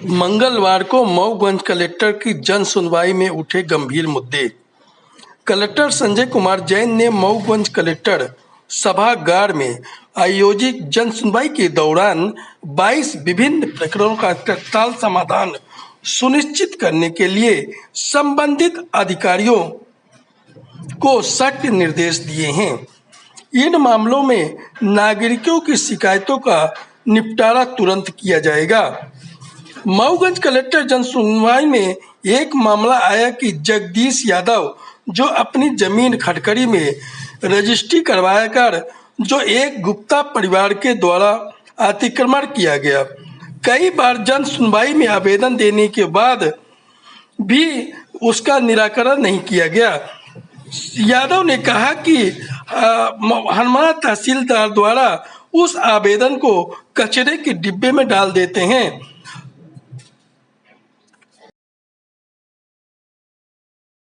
मंगलवार को मऊगंज कलेक्टर की जन सुनवाई में उठे गंभीर मुद्दे। कलेक्टर संजय कुमार जैन ने मऊगंज कलेक्टर सभागार में आयोजित जन सुनवाई के दौरान 22 विभिन्न प्रकरणों का तत्काल समाधान सुनिश्चित करने के लिए संबंधित अधिकारियों को सख्त निर्देश दिए हैं। इन मामलों में नागरिकों की शिकायतों का निपटारा तुरंत किया जाएगा। मऊगंज कलेक्टर जन सुनवाई में एक मामला आया कि जगदीश यादव, जो अपनी जमीन खटकड़ी में रजिस्ट्री करवाया कर जो एक गुप्ता परिवार के द्वारा अतिक्रमण किया गया। कई बार जन सुनवाई में आवेदन देने के बाद भी उसका निराकरण नहीं किया गया। यादव ने कहा कि हनुमाना तहसीलदार द्वारा उस आवेदन को कचरे के डिब्बे में डाल देते हैं